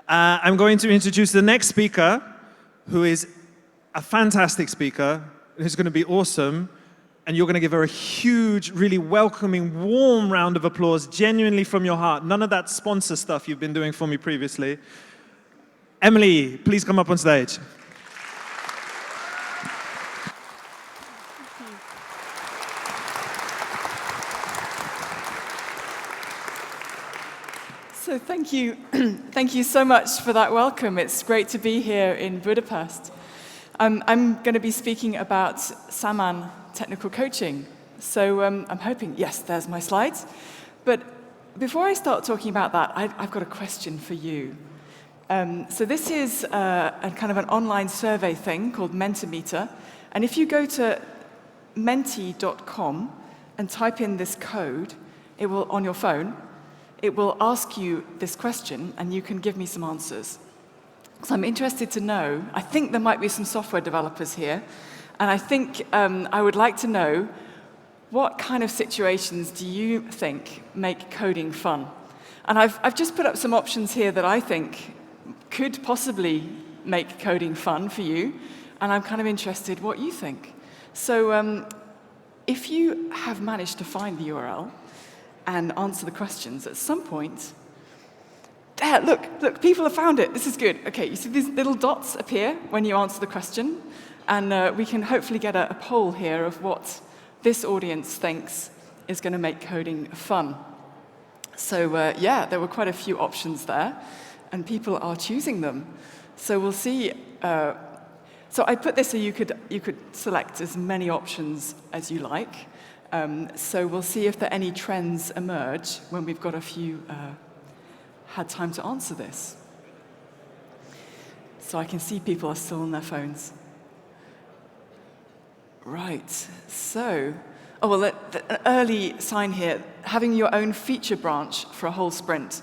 I'm going to introduce the next speaker, who is a fantastic speaker, who's going to be awesome, and you're going to give her a huge, really welcoming, warm round of applause, genuinely from your heart. None of that sponsor stuff you've been doing for me previously. Emily, please come up on stage. So thank you. Thank you so much for that welcome. It's great to be here in Budapest. I'm going to be speaking about Samman technical coaching. So I'm hoping, yes, there's my slides. But before I start talking about that, I've got a question for you. So this is a kind of an online survey thing called Mentimeter. And if you go to menti.com and type in this code, it will, on your phone, it will ask you this question, and you can give me some answers. So I'm interested to know, I think there might be some software developers here, and I think I would like to know, what kind of situations do you think make coding fun? And I've just put up some options here that I think could possibly make coding fun for you, and I'm kind of interested what you think. So if you have managed to find the URL, and answer the questions at some point. There, look, people have found it. This is good. Okay, you see these little dots appear when you answer the question, and we can hopefully get a poll here of what this audience thinks is going to make coding fun. So yeah, there were quite a few options there, and people are choosing them. So we'll see. So I put this so you could select as many options as you like. So we'll see if there are any trends emerge when we've got a few had time to answer this. So I can see people are still on their phones. Right, so, oh well, an early sign here, having your own feature branch for a whole sprint.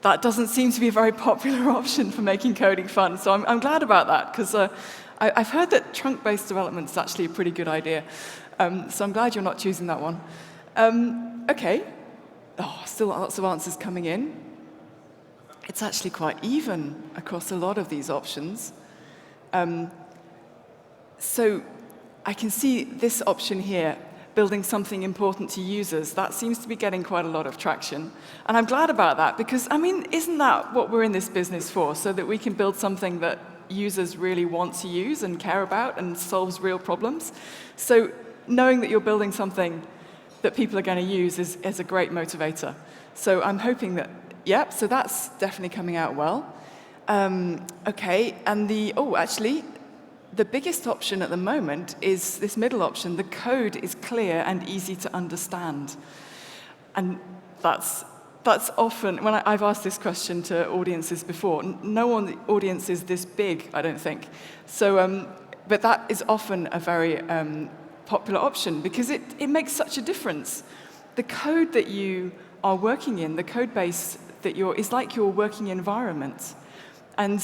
That doesn't seem to be a very popular option for making coding fun, so I'm glad about that, because I've heard that trunk-based development is actually a pretty good idea. So I'm glad you're not choosing that one. Okay. Oh, still lots of answers coming in. It's actually quite even across a lot of these options. So I can see this option here, building something important to users. That seems to be getting quite a lot of traction. And I'm glad about that, because, I mean, isn't that what we're in this business for? So that we can build something that users really want to use and care about and solves real problems. So knowing that you're building something that people are going to use is a great motivator. So I'm hoping that, yep, so that's definitely coming out well. Okay, and actually, the biggest option at the moment is this middle option. The code is clear and easy to understand. And that's often, when I've asked this question to audiences before, no one in the audience is this big, I don't think. So, but that is often a very popular option, because it makes such a difference. The code that you are working in, the code base is like your working environment. And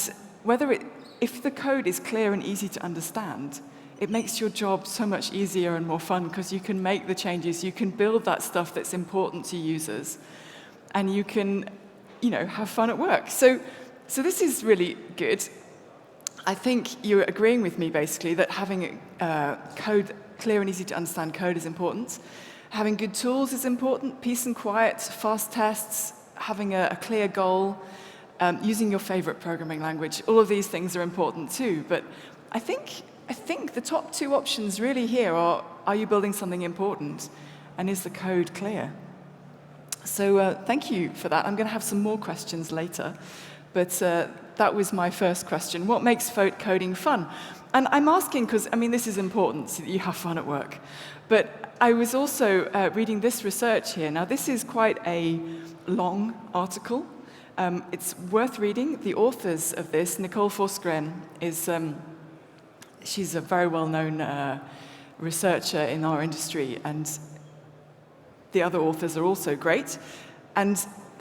if the code is clear and easy to understand, it makes your job so much easier and more fun, because you can make the changes, you can build that stuff that's important to users, and you can, have fun at work. So this is really good. I think you're agreeing with me, basically, that having clear and easy to understand code is important. Having good tools is important. Peace and quiet, fast tests, having a clear goal, using your favorite programming language. All of these things are important too. But I think the top two options really here are you building something important, and is the code clear? So thank you for that. I'm going to have some more questions later. But that was my first question. What makes coding fun? And I'm asking because, this is important, so that you have fun at work. But I was also reading this research here. Now, this is quite a long article. It's worth reading. The authors of this, Nicole Forsgren, she's a very well-known researcher in our industry, and the other authors are also great. And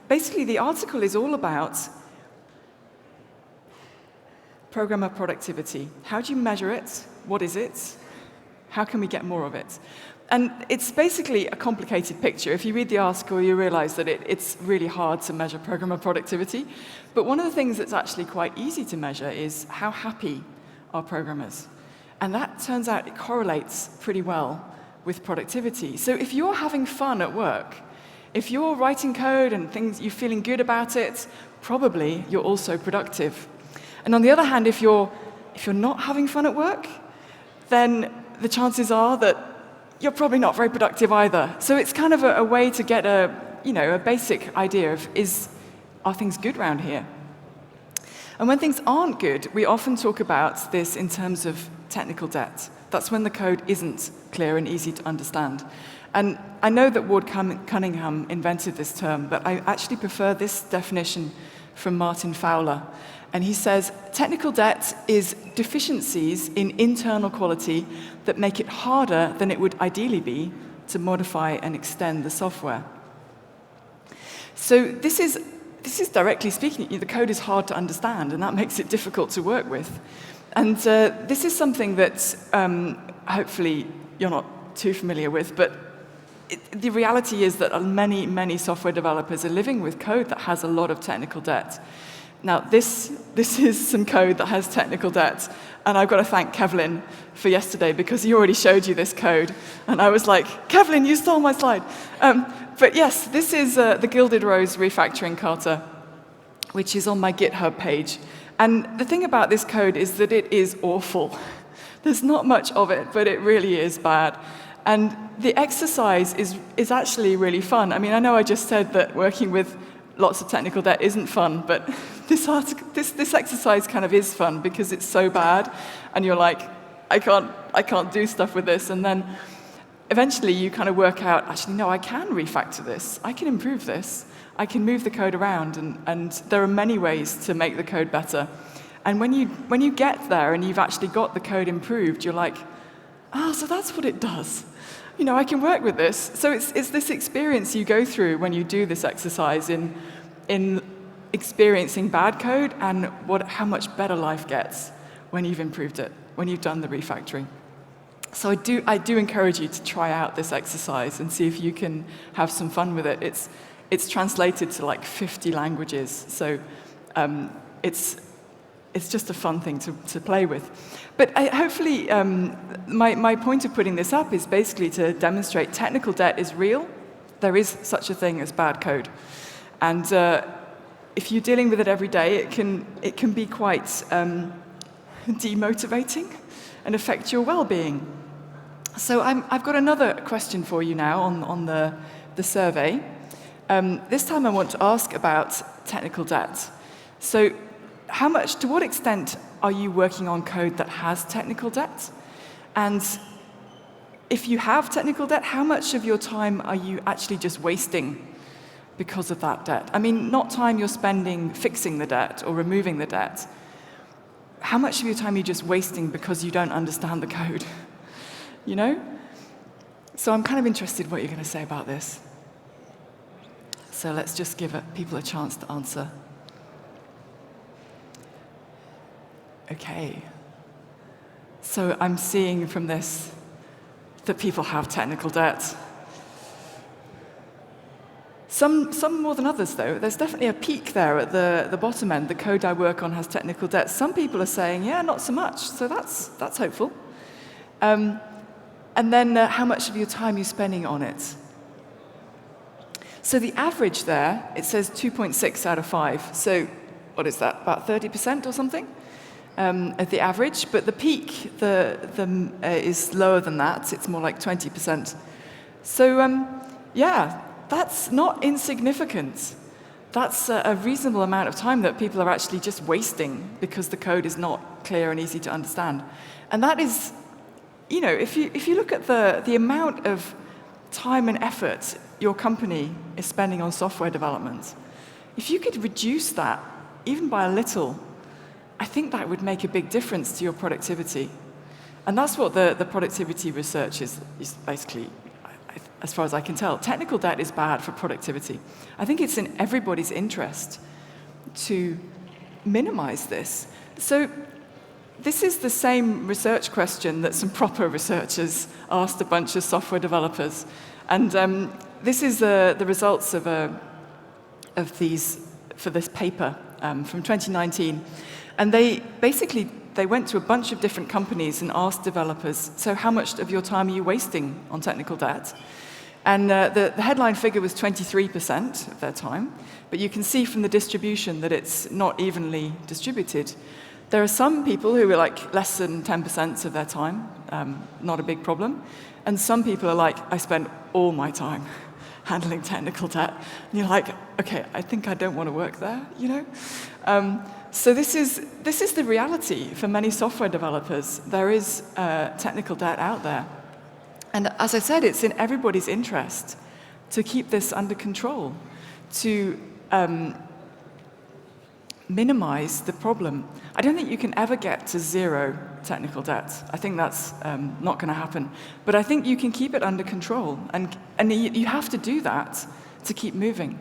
basically, the article is all about programmer productivity. How do you measure it? What is it? How can we get more of it? And it's basically a complicated picture. If you read the article, you realize that it's really hard to measure programmer productivity. But one of the things that's actually quite easy to measure is how happy are programmers. And that turns out it correlates pretty well with productivity. So if you're having fun at work, if you're writing code and you're feeling good about it, probably you're also productive. And on the other hand, if you're not having fun at work, then the chances are that you're probably not very productive either. So it's kind of a way to get a basic idea of, are things good around here? And when things aren't good, we often talk about this in terms of technical debt. That's when the code isn't clear and easy to understand. And I know that Ward Cunningham invented this term, but I actually prefer this definition from Martin Fowler. And he says, technical debt is deficiencies in internal quality that make it harder than it would ideally be to modify and extend the software. So this is directly speaking, the code is hard to understand, and that makes it difficult to work with. And this is something that hopefully you're not too familiar with, but the reality is that many, many software developers are living with code that has a lot of technical debt. Now, this is some code that has technical debt, and I've got to thank Kevlin for yesterday because he already showed you this code, and I was like, Kevlin, you stole my slide. But yes, this is the Gilded Rose refactoring kata, which is on my GitHub page. And the thing about this code is that it is awful. There's not much of it, but it really is bad. And the exercise is actually really fun. I mean, I know I just said that working with lots of technical debt isn't fun, but this exercise kind of is fun because it's so bad, and you're like, I can't do stuff with this, and then eventually you kind of work out, actually, no, I can refactor this, I can improve this, I can move the code around, and there are many ways to make the code better. And when you get there and you've actually got the code improved, you're like, oh, so that's what it does. I can work with this. So it's this experience you go through when you do this exercise in experiencing bad code and how much better life gets when you've improved it, when you've done the refactoring. So I do encourage you to try out this exercise and see if you can have some fun with it. It's translated to like 50 languages, so it's just a fun thing to play with. But hopefully, my point of putting this up is basically to demonstrate technical debt is real. There is such a thing as bad code. And if you're dealing with it every day, it can be quite demotivating and affect your well-being. So I've got another question for you now on the survey. This time I want to ask about technical debt. So to what extent are you working on code that has technical debt? And if you have technical debt, how much of your time are you actually just wasting because of that debt? I mean, not time you're spending fixing the debt or removing the debt. How much of your time are you just wasting because you don't understand the code? So I'm kind of interested what you're going to say about this. So let's just give people a chance to answer. Okay. So I'm seeing from this that people have technical debt. Some more than others, though. There's definitely a peak there at the bottom end. The code I work on has technical debt. Some people are saying, yeah, not so much. So that's hopeful. And then how much of your time are you spending on it? So the average there, it says 2.6 out of 5. So what is that, about 30% or something at the average? But the peak is lower than that. It's more like 20%. So yeah, that's not insignificant. That's a reasonable amount of time that people are actually just wasting because the code is not clear and easy to understand. And that is, if you look at the amount of time and effort your company is spending on software development, if you could reduce that, even by a little, I think that would make a big difference to your productivity. And that's what the productivity research is basically, as far as I can tell. Technical debt is bad for productivity. I think it's in everybody's interest to minimize this. So this is the same research question that some proper researchers asked a bunch of software developers. And this is the results of these, for this paper from 2019. And they went to a bunch of different companies and asked developers, so how much of your time are you wasting on technical debt? And the headline figure was 23% of their time, but you can see from the distribution that it's not evenly distributed. There are some people who are like less than 10% of their time, not a big problem, and some people are like, I spend all my time handling technical debt. And you're like, okay, I think I don't want to work there, you know? So this is the reality for many software developers. There is technical debt out there. And as I said, it's in everybody's interest to keep this under control, to minimize the problem. I don't think you can ever get to zero technical debt. I think that's not going to happen. But I think you can keep it under control. And you have to do that to keep moving,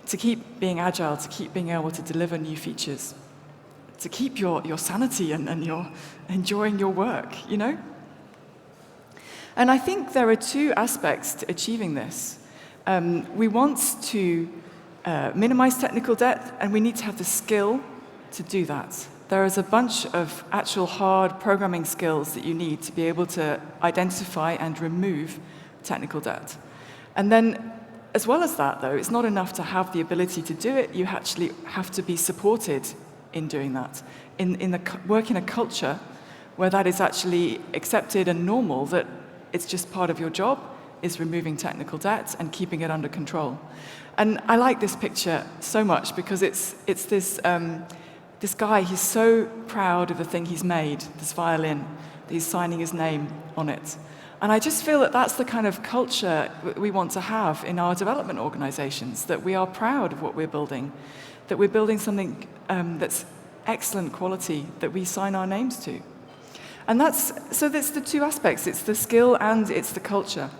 to keep being agile, to keep being able to deliver new features, to keep your sanity and your enjoying your work, you know? And I think there are two aspects to achieving this. We want to minimize technical debt, and we need to have the skill to do that. There is a bunch of actual hard programming skills that you need to be able to identify and remove technical debt. And then, as well as that, though, it's not enough to have the ability to do it. You actually have to be supported in doing that, work in a culture where that is actually accepted and normal, that it's just part of your job, is removing technical debt and keeping it under control. And I like this picture so much because it's this guy, he's so proud of the thing he's made, this violin, that he's signing his name on it. And I just feel that that's the kind of culture we want to have in our development organizations, that we are proud of what we're building, that we're building something that's excellent quality, that we sign our names to. And that's the two aspects. It's the skill and it's the culture.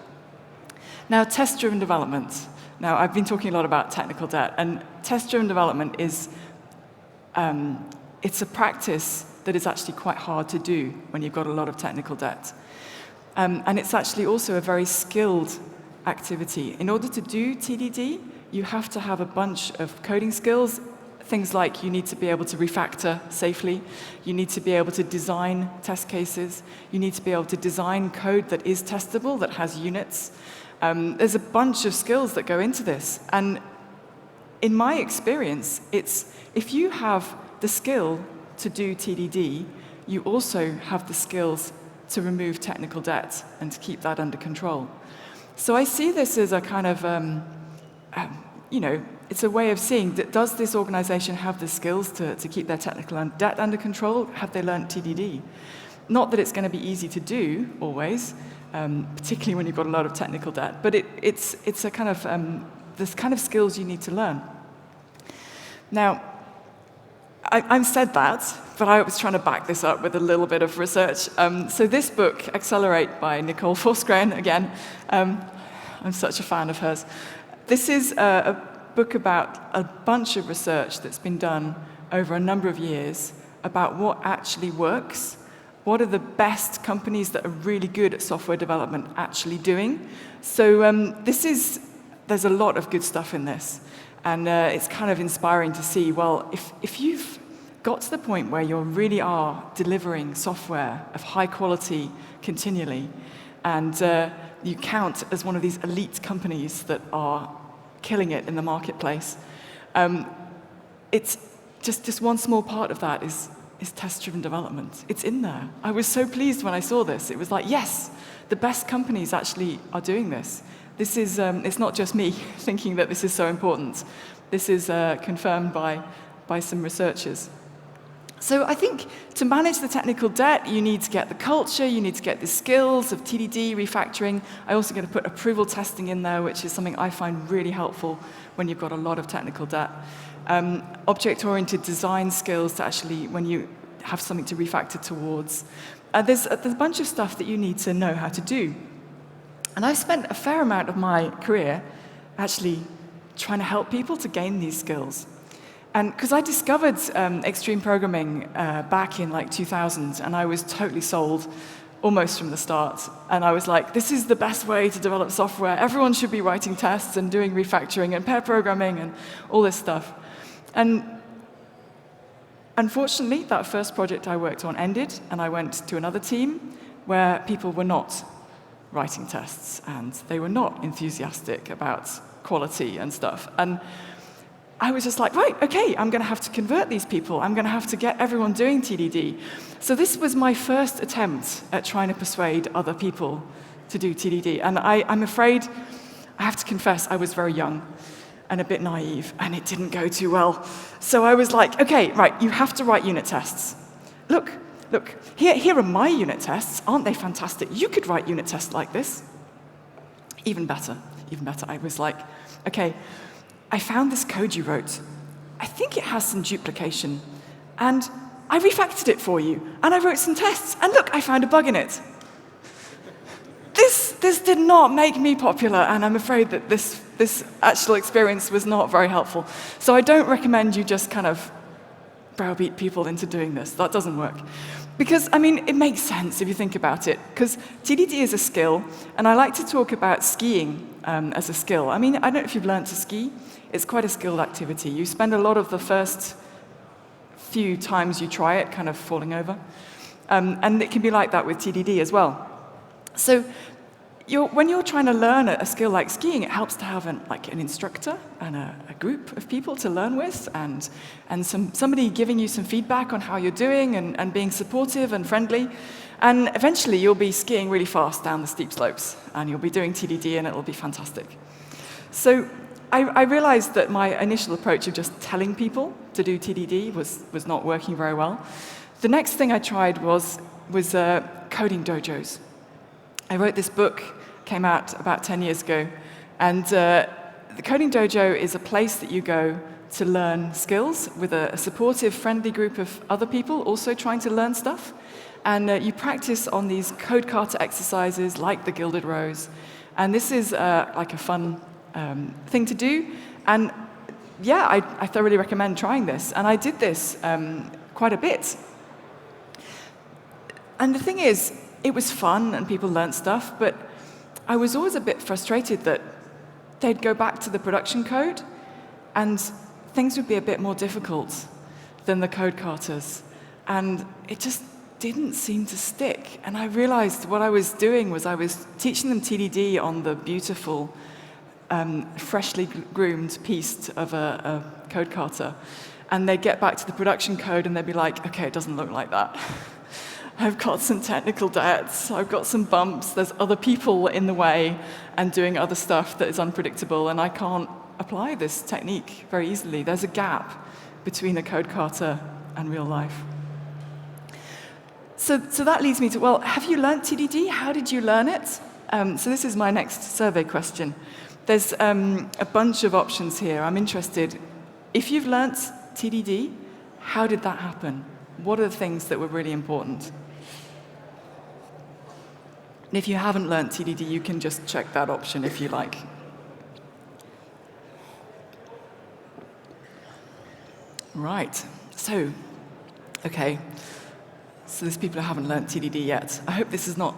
Now, test-driven development. Now, I've been talking a lot about technical debt, and test-driven development is, it's a practice that is actually quite hard to do when you've got a lot of technical debt. And it's actually also a very skilled activity. In order to do TDD, you have to have a bunch of coding skills. Things like you need to be able to refactor safely, you need to be able to design test cases, you need to be able to design code that is testable, that has units. There's a bunch of skills that go into this. And in my experience, it's if you have the skill to do TDD, you also have the skills to remove technical debt and to keep that under control. So I see this as a kind of, you know, it's a way of seeing, does this organization have the skills to keep their technical debt under control? Have they learned TDD? Not that it's going to be easy to do, always, particularly when you've got a lot of technical debt, but it's a kind of, this kind of skills you need to learn. Now, I've said that, but I was trying to back this up with a little bit of research. So this book, Accelerate by Nicole Forsgren, again, I'm such a fan of hers. This is a book about a bunch of research that's been done over a number of years about what actually works, what are the best companies that are really good at software development actually doing. So there's a lot of good stuff in this. And it's kind of inspiring to see, well, if you've got to the point where you really are delivering software of high quality continually, and you count as one of these elite companies that are killing it in the marketplace, it's just one small part of that is test-driven development. It's in there. I was so pleased when I saw this. It was like, yes, the best companies actually are doing this. This is, it's not just me thinking that this is so important. This is confirmed by some researchers. So I think to manage the technical debt, you need to get the culture, you need to get the skills of TDD, refactoring. I also going to put approval testing in there, which is something I find really helpful when you've got a lot of technical debt. Object-oriented design skills to actually, when you have something to refactor towards. There's a bunch of stuff that you need to know how to do. And I've spent a fair amount of my career actually trying to help people to gain these skills. And because I discovered extreme programming back in like 2000, and I was totally sold almost from the start. And I was like, this is the best way to develop software. Everyone should be writing tests and doing refactoring and pair programming and all this stuff. And unfortunately, that first project I worked on ended, and I went to another team where people were not writing tests, and they were not enthusiastic about quality and stuff. And I was just like, right, okay, I'm going to have to convert these people. I'm going to have to get everyone doing TDD. So this was my first attempt at trying to persuade other people to do TDD. And I'm afraid, I have to confess, I was very young and a bit naive, and it didn't go too well. So I was like, okay, right, you have to write unit tests. Look, here are my unit tests. Aren't they fantastic? You could write unit tests like this. Even better. I was like, okay, I found this code you wrote. I think it has some duplication. And I refactored it for you. And I wrote some tests. And look, I found a bug in it. This did not make me popular, and I'm afraid that this actual experience was not very helpful. So I don't recommend you just kind of browbeat people into doing this. That doesn't work. Because, I mean, it makes sense if you think about it. Because TDD is a skill, and I like to talk about skiing as a skill. I mean, I don't know if you've learned to ski. It's quite a skilled activity. You spend a lot of the first few times you try it kind of falling over. And it can be like that with TDD as well. So when you're trying to learn a skill like skiing, it helps to have an instructor and a group of people to learn with, and somebody giving you some feedback on how you're doing, and being supportive and friendly. And eventually you'll be skiing really fast down the steep slopes, and you'll be doing TDD, and it'll be fantastic. So I realized that my initial approach of just telling people to do TDD was not working very well. The next thing I tried was coding dojos. I wrote this book, came out about 10 years ago, and the Coding Dojo is a place that you go to learn skills with a supportive, friendly group of other people also trying to learn stuff. And you practice on these code kata exercises like the Gilded Rose. And this is like a fun thing to do. And yeah, I thoroughly recommend trying this. And I did this quite a bit. And the thing is, it was fun and people learned stuff, but I was always a bit frustrated that they'd go back to the production code and things would be a bit more difficult than the code katas. And it just didn't seem to stick. And I realized what I was doing was I was teaching them TDD on the beautiful, freshly groomed piece of a code kata. And they'd get back to the production code and they'd be like, okay, it doesn't look like that. I've got some technical debts, I've got some bumps, there's other people in the way and doing other stuff that is unpredictable, and I can't apply this technique very easily. There's a gap between a code kata and real life. So that leads me to, well, have you learned TDD? How did you learn it? So this is my next survey question. There's a bunch of options here. I'm interested. If you've learned TDD, how did that happen? What are the things that were really important? And if you haven't learned TDD, you can just check that option if you like. Right. So, okay. So there's people who haven't learned TDD yet. I hope this is not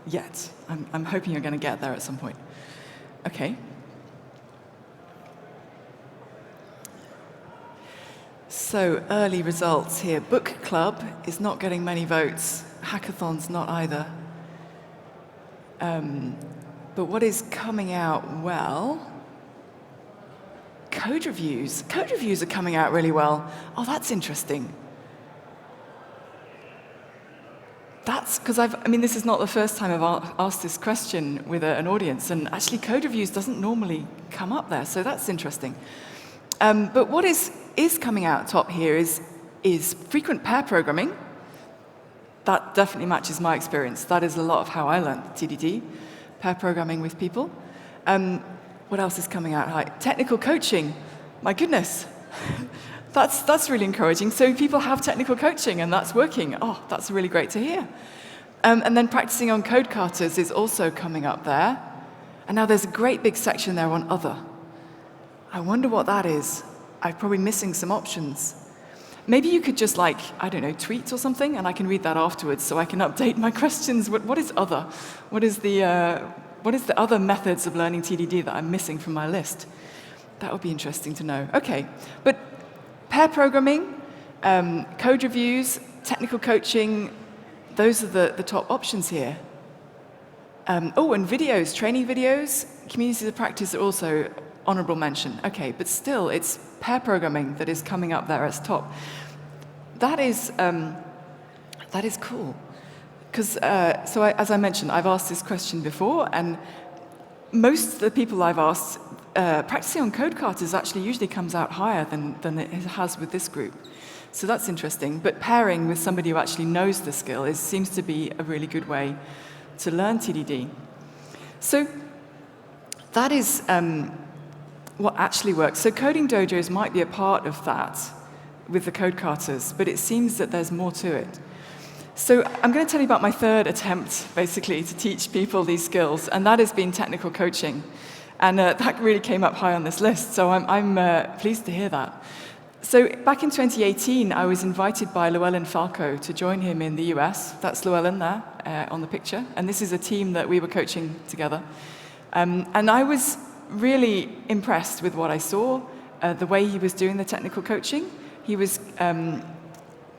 yet. I'm hoping you're going to get there at some point. Okay. So, early results here. Book club is not getting many votes. Hackathon's not either. But what is coming out well? Code reviews. Code reviews are coming out really well. Oh, that's interesting. That's because this is not the first time I've asked this question with an audience, and actually code reviews doesn't normally come up there, so that's interesting. But what is coming out top here is frequent pair programming. That definitely matches my experience. That is a lot of how I learned TDD, pair programming with people. What else is coming out high? Technical coaching. My goodness. That's really encouraging. So people have technical coaching, and that's working. Oh, that's really great to hear. And then practicing on code katas is also coming up there. And now there's a great big section there on other. I wonder what that is. I'm probably missing some options. Maybe you could just like, I don't know, tweet or something, and I can read that afterwards so I can update my questions. What is other? What is the other methods of learning TDD that I'm missing from my list? That would be interesting to know. Okay, but pair programming, code reviews, technical coaching, those are the top options here. Oh, and videos, training videos, communities of practice are also honorable mention. Okay, but still, it's pair programming that is coming up there as top. That is cool. Because, as I mentioned, I've asked this question before, and most of the people I've asked, practicing on code carters actually usually comes out higher than it has with this group. So that's interesting. But pairing with somebody who actually knows the skill seems to be a really good way to learn TDD. So that is what actually works. So coding dojos might be a part of that with the code carters, but it seems that there's more to it. So I'm going to tell you about my third attempt, basically, to teach people these skills, and that has been technical coaching. And that really came up high on this list, so I'm pleased to hear that. So back in 2018, I was invited by Llewellyn Falco to join him in the US. That's Llewellyn there on the picture, and this is a team that we were coaching together. And I was really impressed with what I saw, the way he was doing the technical coaching. He was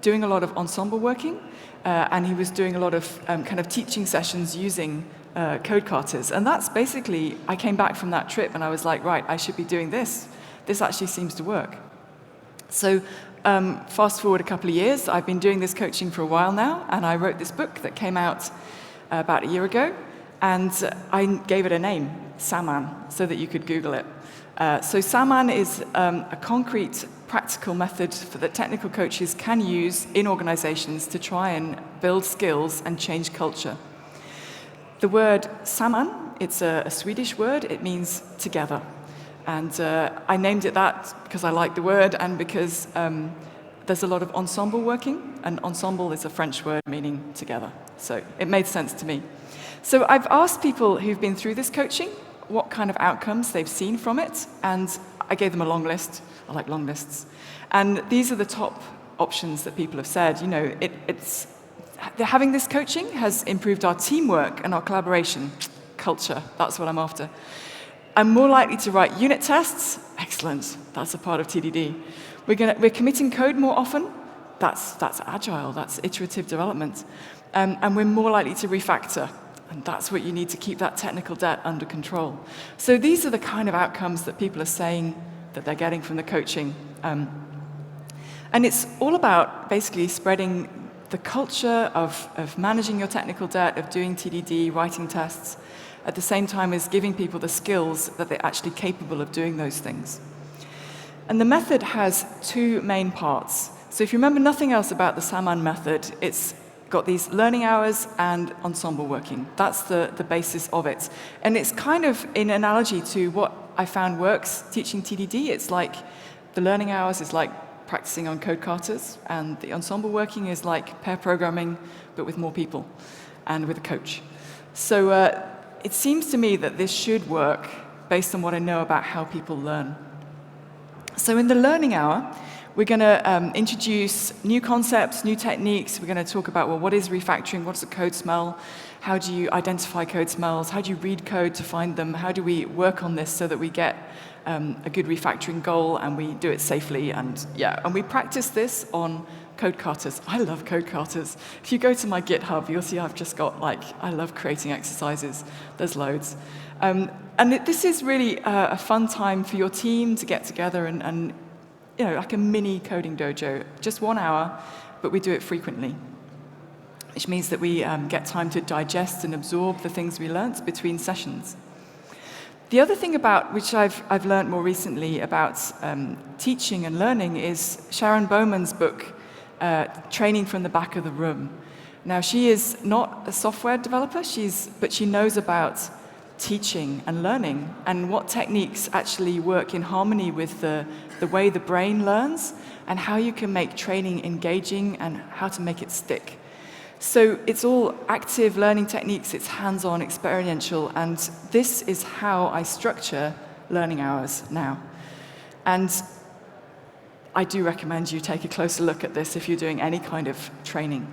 doing a lot of ensemble working, and he was doing a lot of kind of teaching sessions using code carters. And that's basically, I came back from that trip and I was like, right, I should be doing this. This actually seems to work. So fast forward a couple of years, I've been doing this coaching for a while now, and I wrote this book that came out about a year ago, and I gave it a name, Samman, so that you could Google it. So Samman is a concrete, practical method that technical coaches can use in organizations to try and build skills and change culture. The word Samman, it's a Swedish word, it means together. And I named it that because I like the word and because there's a lot of ensemble working, and ensemble is a French word meaning together. So it made sense to me. So I've asked people who've been through this coaching what kind of outcomes they've seen from it, and I gave them a long list. I like long lists. And these are the top options that people have said. You know, having this coaching has improved our teamwork and our collaboration culture. That's what I'm after. I'm more likely to write unit tests. Excellent. That's a part of TDD. We're committing code more often. That's agile. That's iterative development. And we're more likely to refactor. And that's what you need to keep that technical debt under control. So these are the kind of outcomes that people are saying that they're getting from the coaching. And it's all about basically spreading the culture of managing your technical debt, of doing TDD, writing tests, at the same time as giving people the skills that they're actually capable of doing those things. And the method has two main parts. So if you remember nothing else about the Samman method, it's got these learning hours and ensemble working. That's the basis of it. And it's kind of in analogy to what I found works teaching TDD. It's like the learning hours is like practicing on code carters, and the ensemble working is like pair programming, but with more people and with a coach. So it seems to me that this should work based on what I know about how people learn. So in the learning hour, we're going to introduce new concepts, new techniques. We're going to talk about, well, what is refactoring? What does a code smell? How do you identify code smells? How do you read code to find them? How do we work on this so that we get a good refactoring goal and we do it safely? And we practice this on code carters. I love code carters. If you go to my GitHub, you'll see I've just got I love creating exercises. There's loads. This is really a fun time for your team to get together and like a mini coding dojo, just 1 hour, but we do it frequently, which means that we get time to digest and absorb the things we learnt between sessions. The other thing about which I've learned more recently about teaching and learning is Sharon Bowman's book, Training from the Back of the Room. Now, she is not a software developer, but she knows about teaching and learning and what techniques actually work in harmony with the way the brain learns and how you can make training engaging and how to make it stick. So it's all active learning techniques, it's hands-on, experiential, and this is how I structure learning hours now. And I do recommend you take a closer look at this if you're doing any kind of training.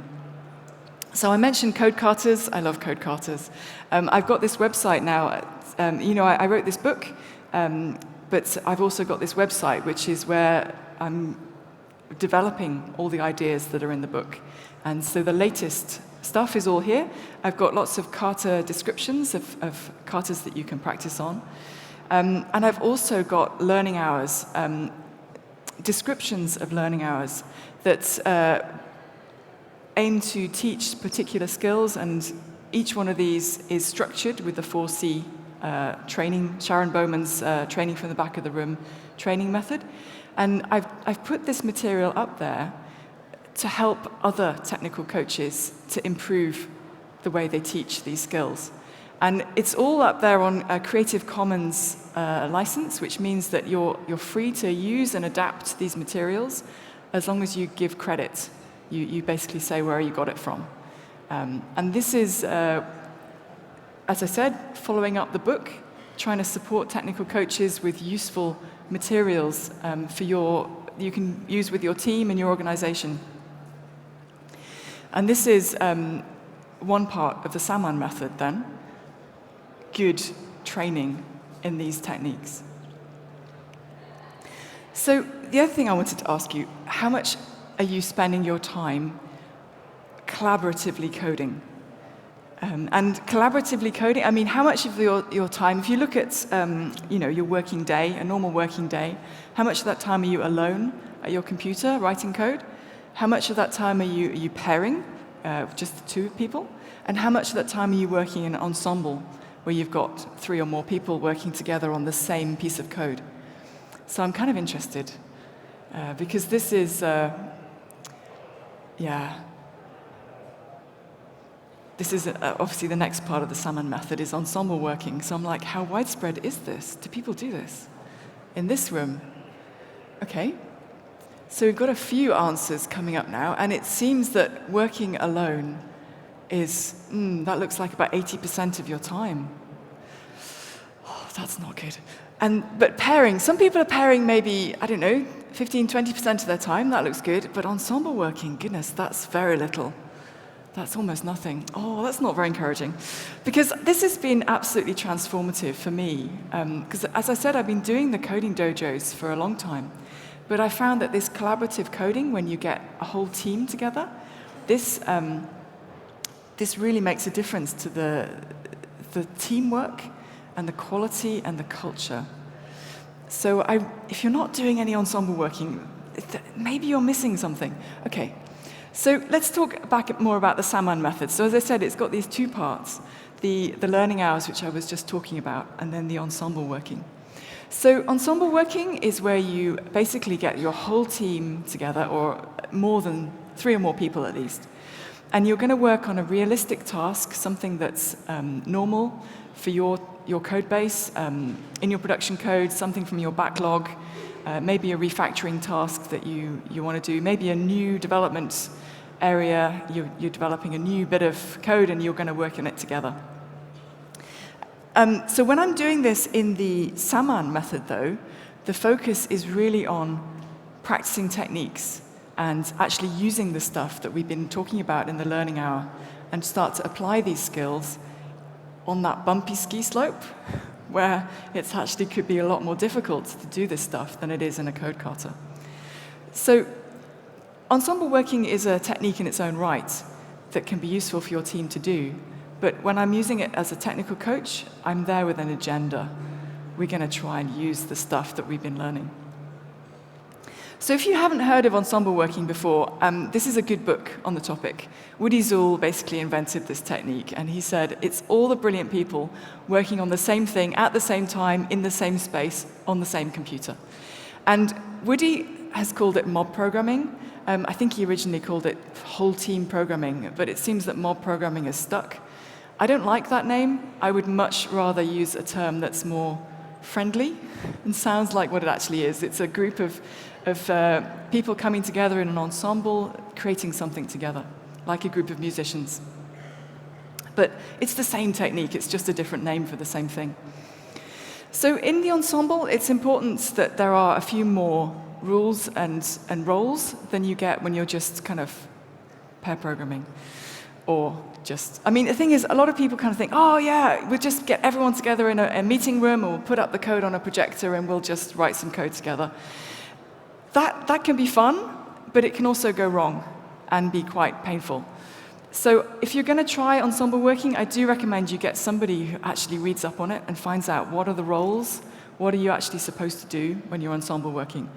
So I mentioned code carters. I love code carters. I've got this website now. I wrote this book, but I've also got this website, which is where I'm developing all the ideas that are in the book. And so the latest stuff is all here. I've got lots of Carter descriptions of Carters that you can practice on. And I've also got learning hours, descriptions of learning hours that aim to teach particular skills, and each one of these is structured with the 4C training, Sharon Bowman's training from the back of the room training method. And I've put this material up there to help other technical coaches to improve the way they teach these skills. And it's all up there on a Creative Commons license, which means that you're free to use and adapt these materials as long as you give credit. You basically say where you got it from. And this is, as I said, following up the book, trying to support technical coaches with useful materials you can use with your team and your organization. And this is one part of the Samman method then. Good training in these techniques. So the other thing I wanted to ask you, how much are you spending your time collaboratively coding? And collaboratively coding, I mean, how much of your time, if you look at your working day, a normal working day, how much of that time are you alone at your computer writing code? How much of that time are you pairing, just the two people? And how much of that time are you working in an ensemble where you've got 3 or more people working together on the same piece of code? So I'm kind of interested, because this is, this is obviously the next part of the Samman method is ensemble working. So I'm like, how widespread is this? Do people do this? In this room? Okay. So we've got a few answers coming up now, and it seems that working alone is, that looks like about 80% of your time. Oh, that's not good. But pairing, some people are pairing maybe, I don't know, 15, 20% of their time. That looks good. But ensemble working, goodness, that's very little. That's almost nothing. Oh, that's not very encouraging. Because this has been absolutely transformative for me. Because as I said, I've been doing the coding dojos for a long time. But I found that this collaborative coding, when you get a whole team together, this really makes a difference to the teamwork and the quality and the culture. So if you're not doing any ensemble working, maybe you're missing something. Okay, so let's talk back more about the Samman method. So as I said, it's got these 2 parts, the learning hours, which I was just talking about, and then the ensemble working. So ensemble working is where you basically get your whole team together, or more than 3 or more people at least. And you're going to work on a realistic task, something that's normal for your code base, in your production code, something from your backlog, maybe a refactoring task that you want to do, maybe a new development area, you're developing a new bit of code and you're going to work on it together. So when I'm doing this in the Samman method, though, the focus is really on practicing techniques and actually using the stuff that we've been talking about in the learning hour and start to apply these skills on that bumpy ski slope where it actually could be a lot more difficult to do this stuff than it is in a code carter. So ensemble working is a technique in its own right that can be useful for your team to do. But when I'm using it as a technical coach, I'm there with an agenda. We're going to try and use the stuff that we've been learning. So if you haven't heard of ensemble working before, this is a good book on the topic. Woody Zuhl basically invented this technique, and he said it's all the brilliant people working on the same thing at the same time, in the same space, on the same computer. And Woody has called it mob programming. I think he originally called it whole team programming, but it seems that mob programming is stuck. I don't like that name. I would much rather use a term that's more friendly and sounds like what it actually is. It's a group of people coming together in an ensemble, creating something together, like a group of musicians. But it's the same technique, it's just a different name for the same thing. So in the ensemble, it's important that there are a few more rules and roles than you get when you're just kind of pair programming. Or just, I mean, the thing is, a lot of people kind of think, oh yeah, we'll just get everyone together in a meeting room, or we'll put up the code on a projector and we'll just write some code together. That can be fun, but it can also go wrong and be quite painful. So if you're going to try Ensemble Working, I do recommend you get somebody who actually reads up on it and finds out what are the roles, what are you actually supposed to do when you're Ensemble Working.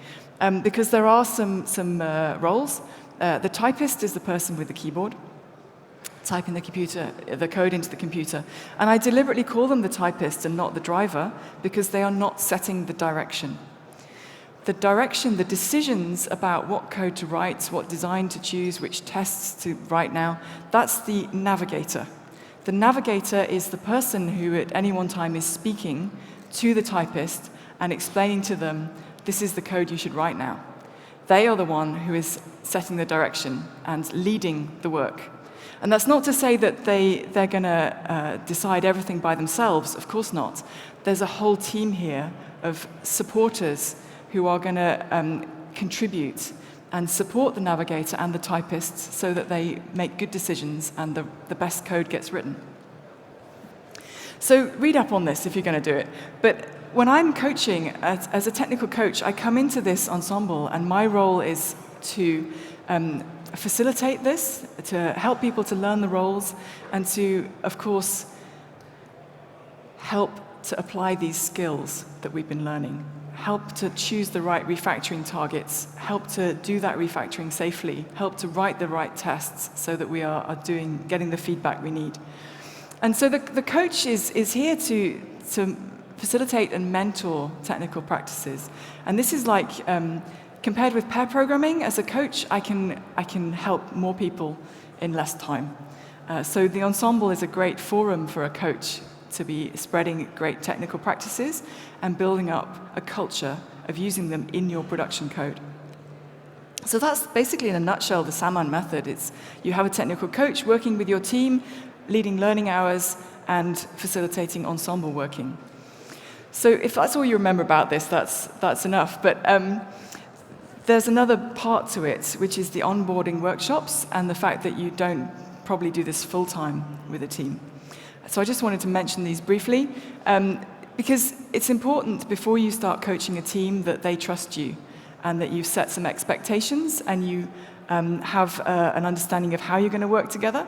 Because there are some roles. The typist is the person with the keyboard, typing the code into the computer. And I deliberately call them the typist and not the driver, because they are not setting the direction. The direction, the decisions about what code to write, what design to choose, which tests to write now, that's the navigator. The navigator is the person who at any one time is speaking to the typist and explaining to them, this is the code you should write now. They are the one who is setting the direction and leading the work. And that's not to say that they're going to decide everything by themselves. Of course not. There's a whole team here of supporters who are going to contribute and support the navigator and the typists so that they make good decisions and the best code gets written. So read up on this if you're going to do it. But when I'm coaching, as a technical coach, I come into this ensemble, and my role is to facilitate this, to help people to learn the roles, and to, of course, help to apply these skills that we've been learning. Help to choose the right refactoring targets, help to do that refactoring safely, help to write the right tests so that we are getting the feedback we need. And so the coach is here to facilitate and mentor technical practices. And this is like, compared with pair programming, as a coach, I can help more people in less time. So the ensemble is a great forum for a coach to be spreading great technical practices and building up a culture of using them in your production code. So that's basically, in a nutshell, the Samman method. It's you have a technical coach working with your team, leading learning hours, and facilitating ensemble working. So if that's all you remember about this, that's enough. But there's another part to it, which is the onboarding workshops and the fact that you don't probably do this full-time with a team. So I just wanted to mention these briefly, because it's important before you start coaching a team that they trust you and that you've set some expectations and you have an understanding of how you're going to work together.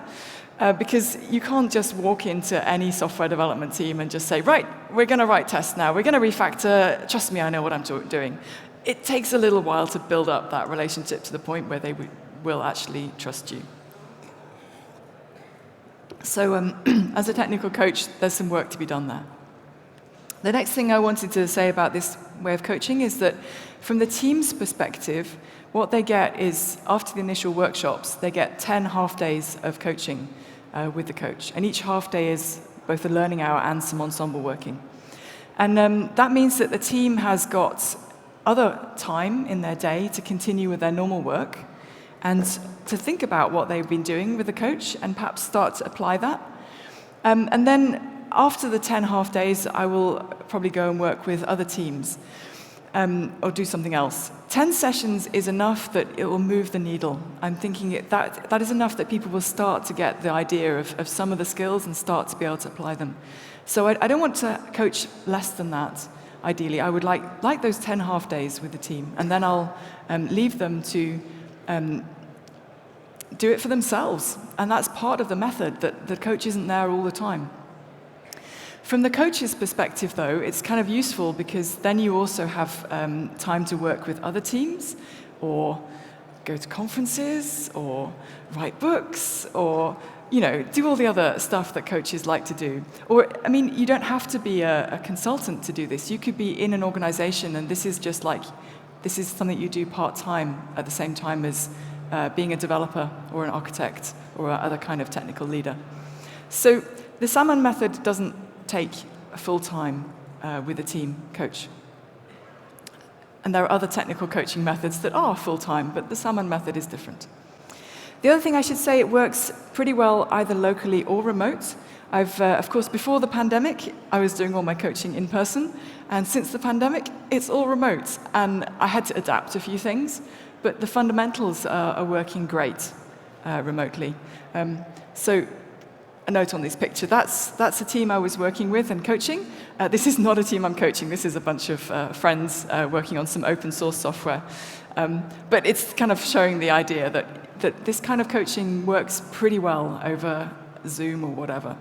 Because you can't just walk into any software development team and just say, right, we're going to write tests now, we're going to refactor, trust me, I know what I'm doing. It takes a little while to build up that relationship to the point where they will actually trust you. So as a technical coach, there's some work to be done there. The next thing I wanted to say about this way of coaching is that from the team's perspective, what they get is, after the initial workshops, they get 10 half days of coaching with the coach. And each half day is both a learning hour and some ensemble working. And that means that the team has got other time in their day to continue with their normal work and to think about what they've been doing with the coach and perhaps start to apply that. And then after the 10 half days, I will probably go and work with other teams or do something else. 10 sessions is enough that it will move the needle. I'm thinking that is enough that people will start to get the idea of some of the skills and start to be able to apply them. So I don't want to coach less than that, ideally. I would like those 10 half days with the team, and then I'll leave them to do it for themselves. And that's part of the method, that the coach isn't there all the time. From the coach's perspective, though, it's kind of useful because then you also have time to work with other teams, or go to conferences, or write books, or do all the other stuff that coaches like to do. Or, I mean, you don't have to be a consultant to do this. You could be in an organization, and this is something you do part-time at the same time as being a developer or an architect or other kind of technical leader. So the Samman method doesn't take a full time with a team coach. And there are other technical coaching methods that are full time, but the Samman method is different. The other thing I should say, it works pretty well either locally or remote. Of course, before the pandemic, I was doing all my coaching in person, and since the pandemic, it's all remote, and I had to adapt a few things, but the fundamentals are working great remotely. So a note on this picture, that's a team I was working with and coaching. This is not a team I'm coaching, this is a bunch of friends working on some open source software. But it's kind of showing the idea that this kind of coaching works pretty well over Zoom or whatever.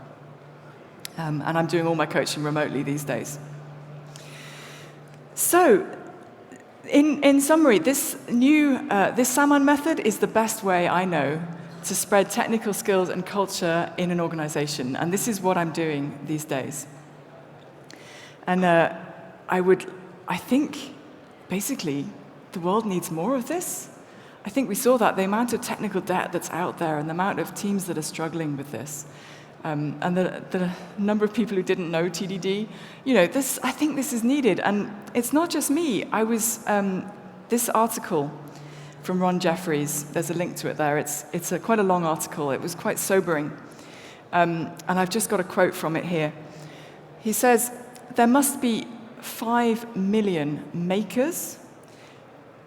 And I'm doing all my coaching remotely these days. So, in summary, this Samman method is the best way I know to spread technical skills and culture in an organization. And this is what I'm doing these days. And I think, basically, the world needs more of this. I think we saw that, the amount of technical debt that's out there and the amount of teams that are struggling with this. And the number of people who didn't know TDD, I think this is needed. And it's not just me. This article from Ron Jeffries, there's a link to it there. It's quite a long article. It was quite sobering. And I've just got a quote from it here. He says, there must be 5 million makers.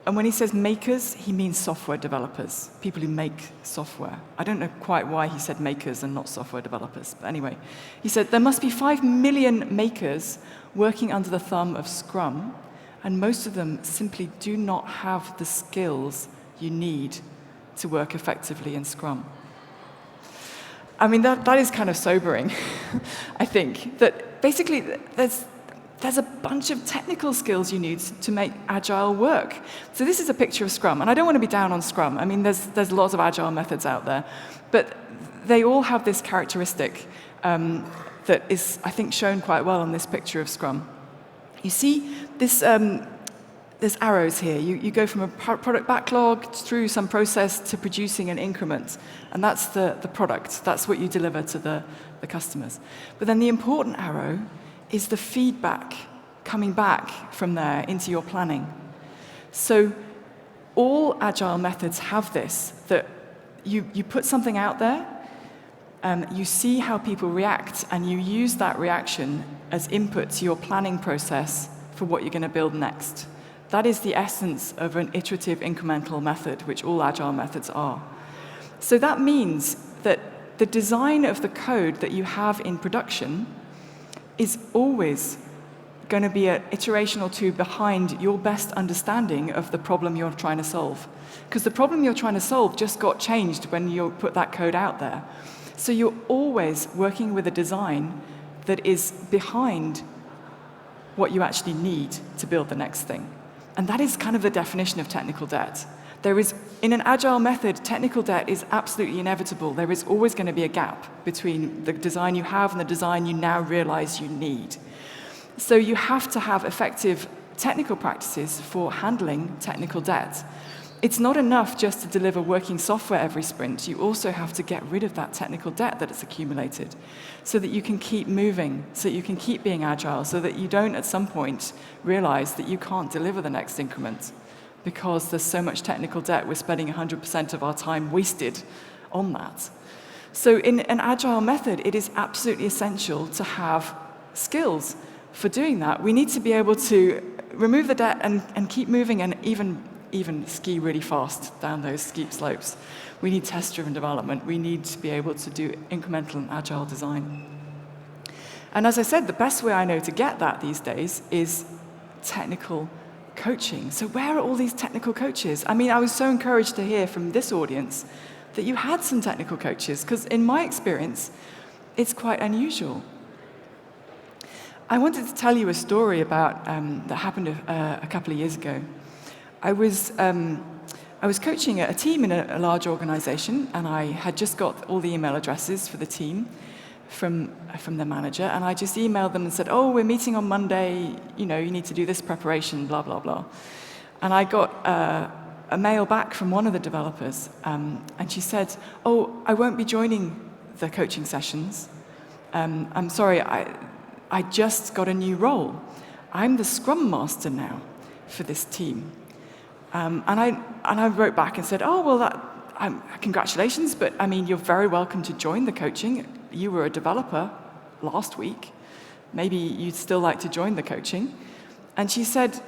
And when he says makers, he means software developers, people who make software. I don't know quite why he said makers and not software developers. But anyway, he said there must be 5 million makers working under the thumb of Scrum, and most of them simply do not have the skills you need to work effectively in Scrum. I mean, that is kind of sobering, I think, that basically there's a bunch of technical skills you need to make Agile work. So this is a picture of Scrum, and I don't want to be down on Scrum. I mean, there's lots of Agile methods out there, but they all have this characteristic that is, I think, shown quite well on this picture of Scrum. You see this, there's arrows here. You go from a product backlog through some process to producing an increment, and that's the product. That's what you deliver to the customers. But then the important arrow is the feedback coming back from there into your planning. So all Agile methods have this, that you put something out there, you see how people react, and you use that reaction as input to your planning process for what you're going to build next. That is the essence of an iterative incremental method, which all Agile methods are. So that means that the design of the code that you have in production is always going to be an iteration or two behind your best understanding of the problem you're trying to solve. Because the problem you're trying to solve just got changed when you put that code out there. So you're always working with a design that is behind what you actually need to build the next thing. And that is kind of the definition of technical debt. In an Agile method, technical debt is absolutely inevitable. There is always going to be a gap between the design you have and the design you now realize you need. So you have to have effective technical practices for handling technical debt. It's not enough just to deliver working software every sprint. You also have to get rid of that technical debt that has accumulated so that you can keep moving, so that you can keep being agile, so that you don't at some point realize that you can't deliver the next increment because there's so much technical debt, we're spending 100% of our time wasted on that. So in an agile method, it is absolutely essential to have skills for doing that. We need to be able to remove the debt and keep moving and even ski really fast down those steep slopes. We need test-driven development. We need to be able to do incremental and agile design. And as I said, the best way I know to get that these days is technical coaching. So where are all these technical coaches? I mean, I was so encouraged to hear from this audience that you had some technical coaches, because in my experience, it's quite unusual. I wanted to tell you a story about that happened a couple of years ago. I was coaching a team in a large organization, and I had just got all the email addresses for the team from the manager, and I just emailed them and said, oh, we're meeting on Monday, you need to do this preparation, blah, blah, blah. And I got a mail back from one of the developers, and she said, oh, I won't be joining the coaching sessions. I'm sorry, I just got a new role. I'm the Scrum Master now for this team. And I wrote back and said, oh, well, congratulations, but I mean, you're very welcome to join the coaching. you were a developer last week. Maybe you'd still like to join the coaching. And she said,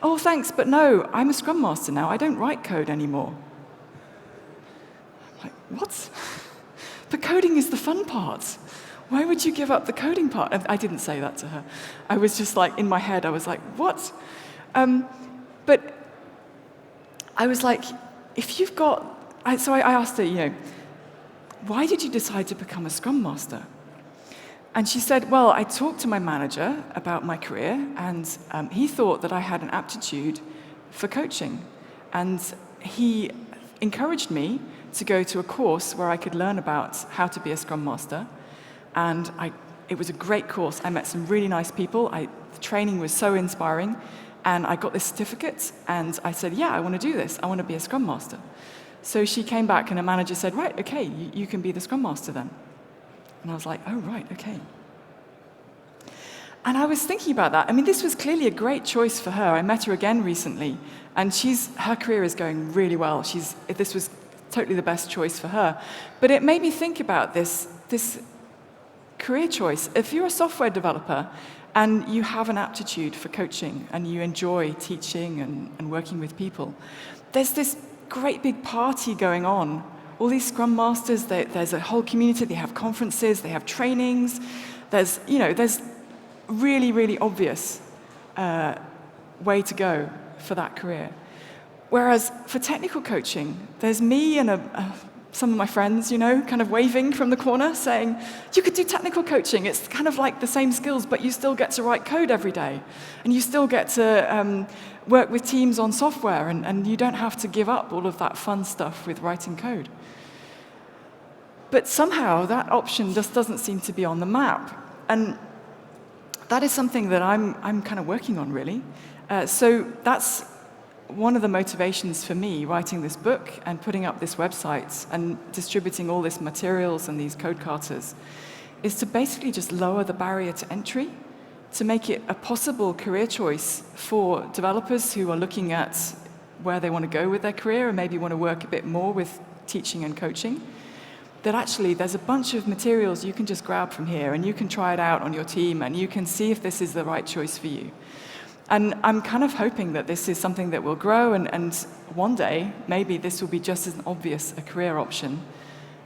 oh, thanks, but no, I'm a Scrum Master now. I don't write code anymore. I'm like, what? But coding is the fun part. Why would you give up the coding part? I didn't say that to her. I was just like, in my head, I was like, what? But I was like, if you've got... So I asked her, why did you decide to become a Scrum Master? And she said, well, I talked to my manager about my career, and he thought that I had an aptitude for coaching. And he encouraged me to go to a course where I could learn about how to be a Scrum Master. And it was a great course. I met some really nice people. The training was so inspiring. And I got this certificate, and I said, yeah, I want to do this. I want to be a Scrum Master. So she came back, and her manager said, right, okay, you can be the Scrum Master then. And I was like, oh, right, okay. And I was thinking about that. I mean, this was clearly a great choice for her. I met her again recently, and her career is going really well. This was totally the best choice for her. But it made me think about this career choice. If you're a software developer and you have an aptitude for coaching and you enjoy teaching and working with people, there's this great big party going on. All these Scrum Masters, there's a whole community, they have conferences, they have trainings. There's really, really obvious way to go for that career. Whereas for technical coaching, there's me and some of my friends, kind of waving from the corner saying, you could do technical coaching. It's kind of like the same skills, but you still get to write code every day. And you still get to work with teams on software, and you don't have to give up all of that fun stuff with writing code. But somehow that option just doesn't seem to be on the map. And that is something that I'm kind of working on, really. So that's one of the motivations for me writing this book and putting up this website and distributing all these materials and these code carters is to basically just lower the barrier to entry, to make it a possible career choice for developers who are looking at where they want to go with their career and maybe want to work a bit more with teaching and coaching. That actually there's a bunch of materials you can just grab from here, and you can try it out on your team, and you can see if this is the right choice for you. And I'm kind of hoping that this is something that will grow, and one day, maybe this will be just as obvious a career option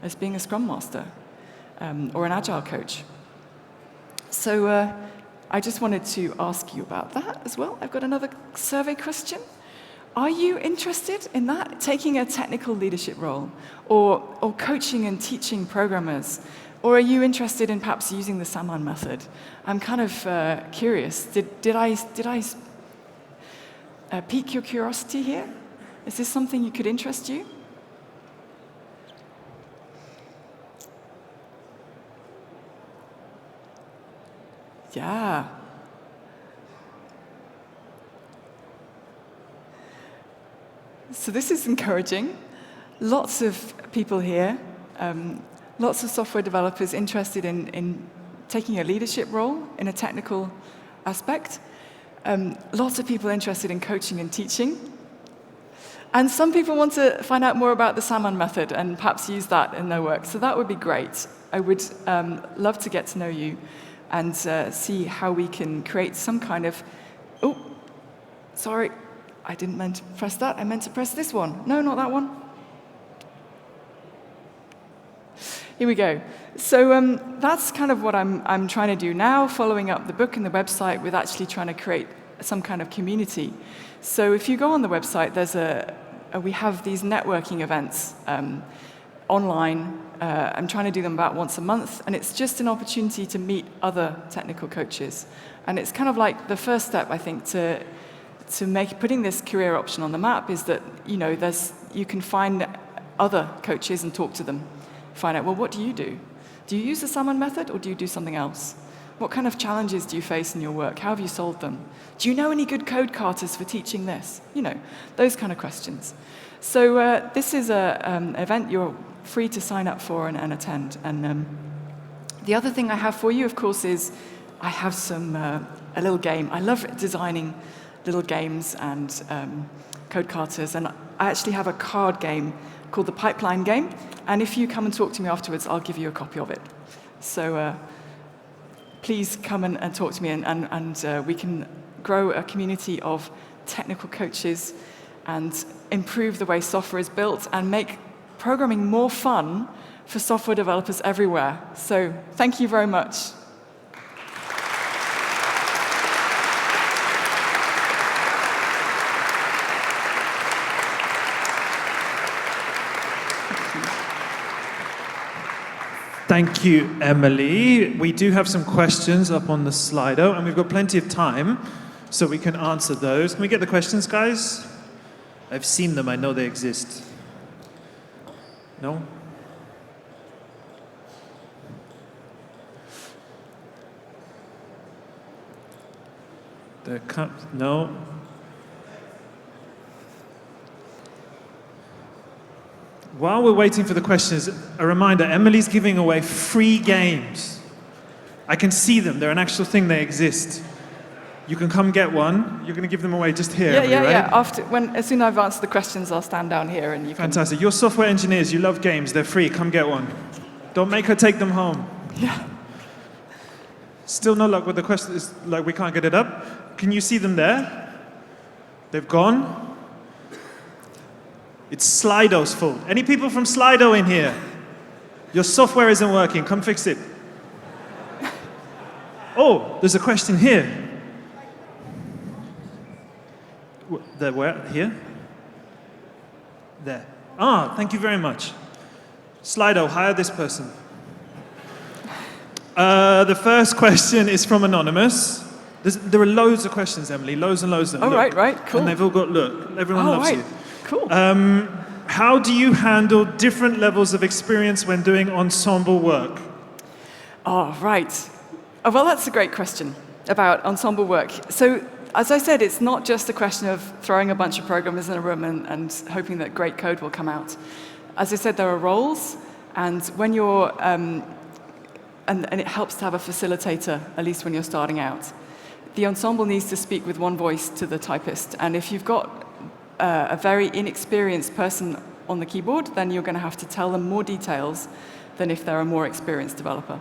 as being a Scrum Master or an Agile coach. So I just wanted to ask you about that as well. I've got another survey question. Are you interested in that, taking a technical leadership role, or coaching and teaching programmers? Or are you interested in perhaps using the Samman method? I'm kind of curious. Did I pique your curiosity here? Is this something that could interest you? Yeah. So this is encouraging. Lots of people here, lots of software developers interested in taking a leadership role in a technical aspect. Lots of people interested in coaching and teaching. And some people want to find out more about the Samman method and perhaps use that in their work. So that would be great. I would love to get to know you and see how we can create some kind of... Oh, sorry. I didn't mean to press that. I meant to press this one. No, not that one. Here we go. So that's kind of what I'm trying to do now, following up the book and the website with actually trying to create some kind of community. So if you go on the website, we have these networking events online. I'm trying to do them about once a month, and it's just an opportunity to meet other technical coaches. And it's kind of like the first step, I think, to putting this career option on the map is that, you can find other coaches and talk to them. Find out, well, what do you do? Do you use the Samman method, or do you do something else? What kind of challenges do you face in your work? How have you solved them? Do you know any good code carters for teaching this? Those kind of questions. So this is an event you're free to sign up for and attend. And the other thing I have for you, of course, is I have a little game. I love designing little games and code carters, and I actually have a card game called the Pipeline Game, and if you come and talk to me afterwards, I'll give you a copy of it. So please come and talk to me, and we can grow a community of technical coaches and improve the way software is built and make programming more fun for software developers everywhere. So thank you very much. Thank you, Emily. We do have some questions up on the Slido, and we've got plenty of time, so we can answer those. Can we get the questions, guys? I've seen them. I know they exist. No? No? While we're waiting for the questions, a reminder, Emily's giving away free games. I can see them. They're an actual thing. They exist. You can come get one. You're going to give them away just here, Emily, right? Yeah. As soon as I've answered the questions, I'll stand down here and you can... Fantastic. You're software engineers. You love games. They're free. Come get one. Don't make her take them home. Yeah. Still no luck with the questions. Like, we can't get it up. Can you see them there? They've gone. It's Slido's fault. Any people from Slido in here? Your software isn't working. Come fix it. Oh, there's a question here. Where? Here? There. Ah, thank you very much. Slido, hire this person. The first question is from Anonymous. There are loads of questions, Emily. Loads and loads of them. Oh, right, cool. And they've all got, look, everyone loves you. Cool. How do you handle different levels of experience when doing ensemble work? Oh, right. Oh, well, that's a great question about ensemble work. So, as I said, it's not just a question of throwing a bunch of programmers in a room and hoping that great code will come out. As I said, there are roles, and when you're, and it helps to have a facilitator, at least when you're starting out. The ensemble needs to speak with one voice to the typist, and if you've got a very inexperienced person on the keyboard, then you're going to have to tell them more details than if they're a more experienced developer.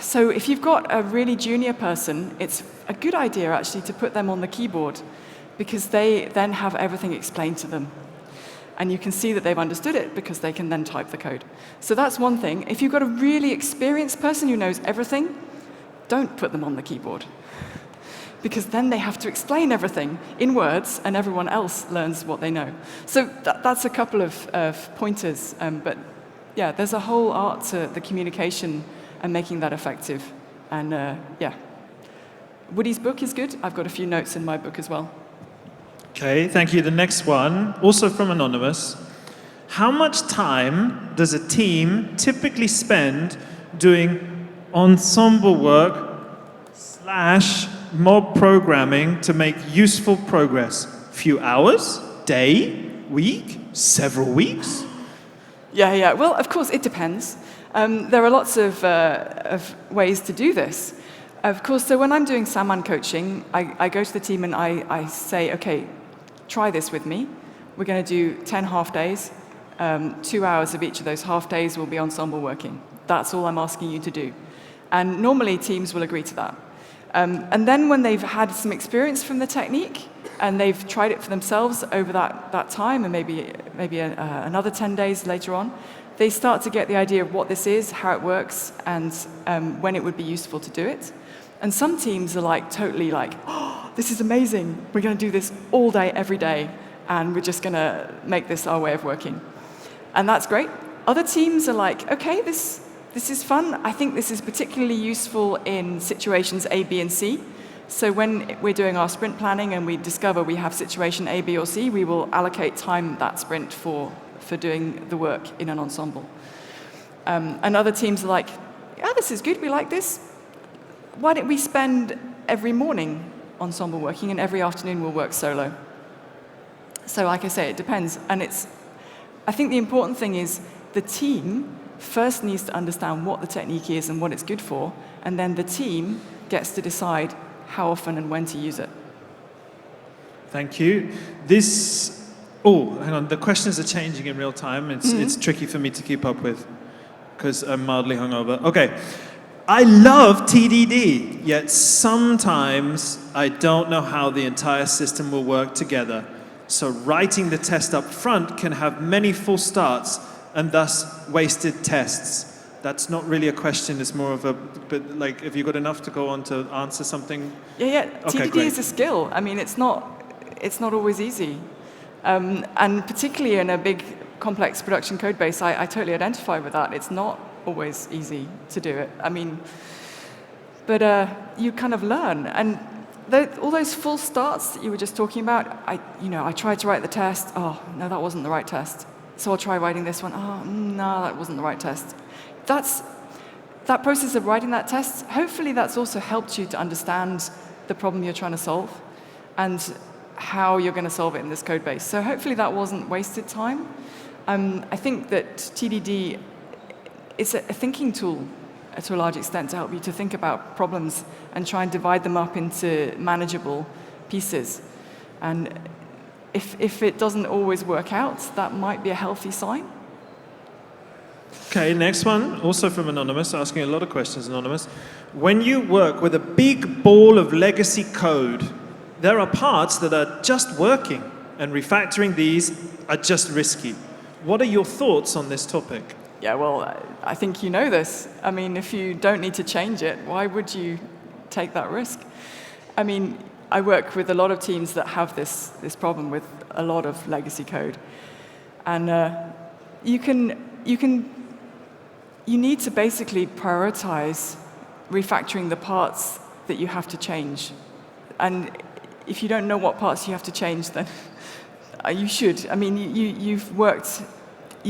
So if you've got a really junior person, it's a good idea actually to put them on the keyboard because they then have everything explained to them. And you can see that they've understood it because they can then type the code. So that's one thing. If you've got a really experienced person who knows everything, don't put them on the keyboard. Because then they have to explain everything in words, and everyone else learns what they know. So that's a couple of pointers. But yeah, there's a whole art to the communication and making that effective. And yeah, Woody's book is good. I've got a few notes in my book as well. Okay, thank you. The next one, also from Anonymous. How much time does a team typically spend doing ensemble work / mob programming to make useful progress? Few hours? Day? Week? Several weeks? Yeah. Well, of course, it depends. There are lots of ways to do this. Of course, so when I'm doing Samman coaching, I go to the team and I say, okay, try this with me. We're going to do 10 half days. 2 hours of each of those half days will be ensemble working. That's all I'm asking you to do. And normally teams will agree to that. And then when they've had some experience from the technique and they've tried it for themselves over that time and maybe another 10 days later on, they start to get the idea of what this is, how it works, and when it would be useful to do it. And some teams are like totally like, oh, this is amazing. We're going to do this all day, every day, and we're just going to make this our way of working. And that's great. Other teams are like, okay, this is fun. I think this is particularly useful in situations A, B, and C. So when we're doing our sprint planning and we discover we have situation A, B, or C, we will allocate time that sprint for doing the work in an ensemble. And other teams are like, yeah, this is good, we like this. Why don't we spend every morning ensemble working and every afternoon we'll work solo? So like I say, it depends. And I think the important thing is the team first needs to understand what the technique is and what it's good for, and then the team gets to decide how often and when to use it. Thank you. Hang on, the questions are changing in real time. It's tricky for me to keep up with. because I'm mildly hungover. Okay. I love TDD, yet sometimes I don't know how the entire system will work together. So writing the test up front can have many false starts and thus wasted tests. That's not really a question, it's more of a, but like, if you got enough to go on to answer something? Yeah. Okay, TDD great. is a skill. I mean, it's not always easy. And particularly in a big, complex production code base, I totally identify with that. It's not always easy to do it. I mean, but you kind of learn. And all those false starts that you were just talking about, I tried to write the test. Oh, no, that wasn't the right test. So I'll try writing this one. Oh, no, that wasn't the right test. That process of writing that test, hopefully that's also helped you to understand the problem you're trying to solve and how you're going to solve it in this code base. So hopefully that wasn't wasted time. I think that TDD is a thinking tool to a large extent to help you to think about problems and try and divide them up into manageable pieces. And if it doesn't always work out, that might be a healthy sign. Okay, next one, also from Anonymous, asking a lot of questions, Anonymous. When you work with a big ball of legacy code, there are parts that are just working, and refactoring these are just risky. What are your thoughts on this topic? Yeah, well, I think you know this. I mean, if you don't need to change it, why would you take that risk? I mean, I work with a lot of teams that have this problem with a lot of legacy code. And you need to basically prioritize refactoring the parts that you have to change. And if you don't know what parts you have to change, then you should. I mean, you've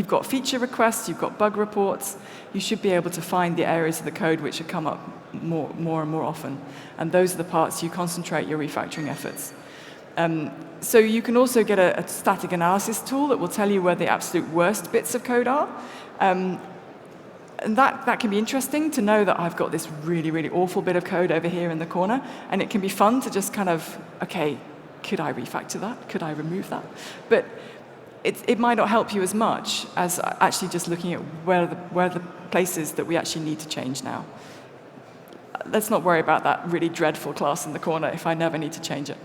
got feature requests, you've got bug reports. You should be able to find the areas of the code which have come up more and more often. And those are the parts you concentrate your refactoring efforts. So you can also get a static analysis tool that will tell you where the absolute worst bits of code are. And that can be interesting to know that I've got this really, really awful bit of code over here in the corner. And it can be fun to just kind of, okay, could I refactor that? Could I remove that? But it might not help you as much as actually just looking at where are the places that we actually need to change now. Let's not worry about that really dreadful class in the corner if I never need to change it.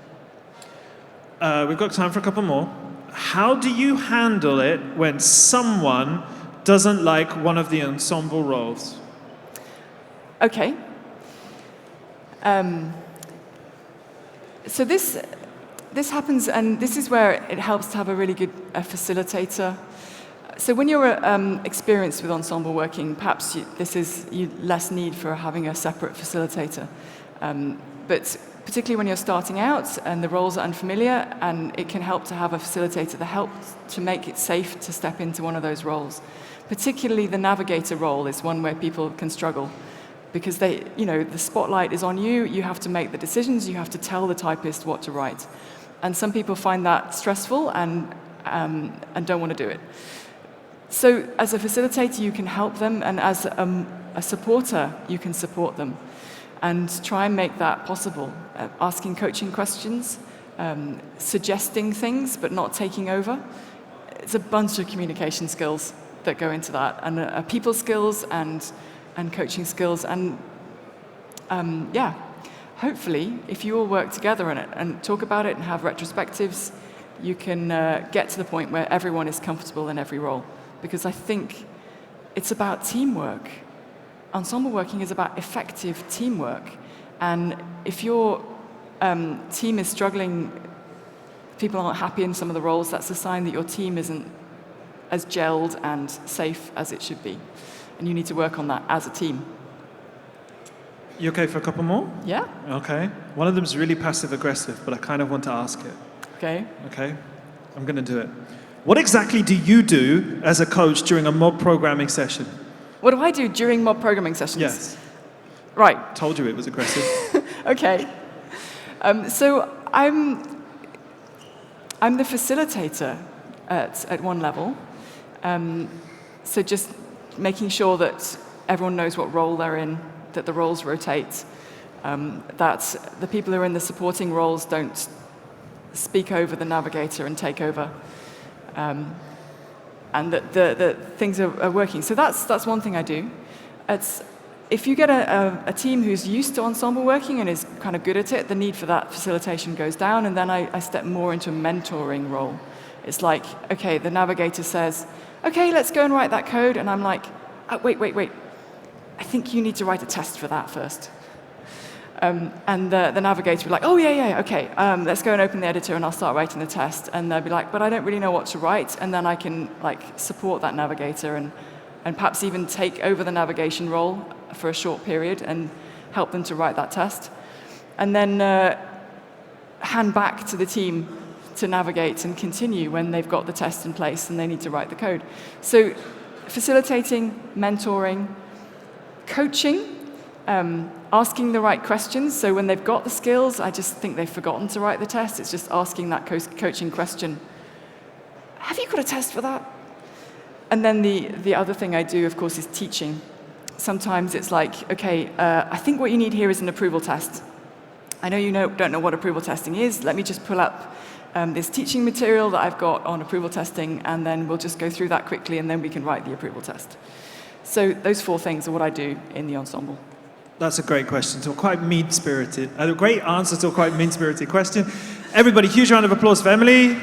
We've got time for a couple more. How do you handle it when someone doesn't like one of the ensemble roles? Okay. So this happens, and this is where it helps to have a really good facilitator. So when you're experienced with Ensemble Working, perhaps you less need for having a separate facilitator. But particularly when you're starting out and the roles are unfamiliar, and it can help to have a facilitator that helps to make it safe to step into one of those roles. Particularly the navigator role is one where people can struggle because the spotlight is on you, you have to make the decisions, you have to tell the typist what to write. And some people find that stressful and don't want to do it. So as a facilitator, you can help them, and as a supporter, you can support them and try and make that possible. Asking coaching questions, suggesting things, but not taking over. It's a bunch of communication skills that go into that, and people skills and coaching skills. And hopefully, if you all work together on it and talk about it and have retrospectives, you can get to the point where everyone is comfortable in every role. Because I think it's about teamwork. Ensemble working is about effective teamwork. And if your team is struggling, people aren't happy in some of the roles, that's a sign that your team isn't as gelled and safe as it should be. And you need to work on that as a team. You okay for a couple more? Yeah. Okay. One of them is really passive-aggressive, but I kind of want to ask it. Okay. Okay. I'm going to do it. What exactly do you do as a coach during a mob programming session? What do I do during mob programming sessions? Yes. Right. Told you it was aggressive. Okay. So I'm the facilitator at one level. So just making sure that everyone knows what role they're in, that the roles rotate, that the people who are in the supporting roles don't speak over the navigator and take over. and that the things are working. So that's one thing I do. If you get a team who's used to Ensemble Working and is kind of good at it, the need for that facilitation goes down, and then I step more into a mentoring role. It's like, okay, the navigator says, okay, let's go and write that code, and I'm like, oh, wait. I think you need to write a test for that first. And the navigator will be like, oh, yeah, okay, let's go and open the editor and I'll start writing the test. And they'll be like, but I don't really know what to write. And then I can support that navigator and perhaps even take over the navigation role for a short period and help them to write that test. And then hand back to the team to navigate and continue when they've got the test in place and they need to write the code. So facilitating, mentoring, coaching, asking the right questions. So when they've got the skills, I just think they've forgotten to write the test. It's just asking that coaching question. Have you got a test for that? And then the other thing I do, of course, is teaching. Sometimes it's like, okay, I think what you need here is an approval test. I know you don't know what approval testing is. Let me just pull up this teaching material that I've got on approval testing, and then we'll just go through that quickly, and then we can write the approval test. So those 4 things are what I do in the ensemble. That's a great question, to a quite mean-spirited, a great answer to a quite mean-spirited question. Everybody, huge round of applause for Emily.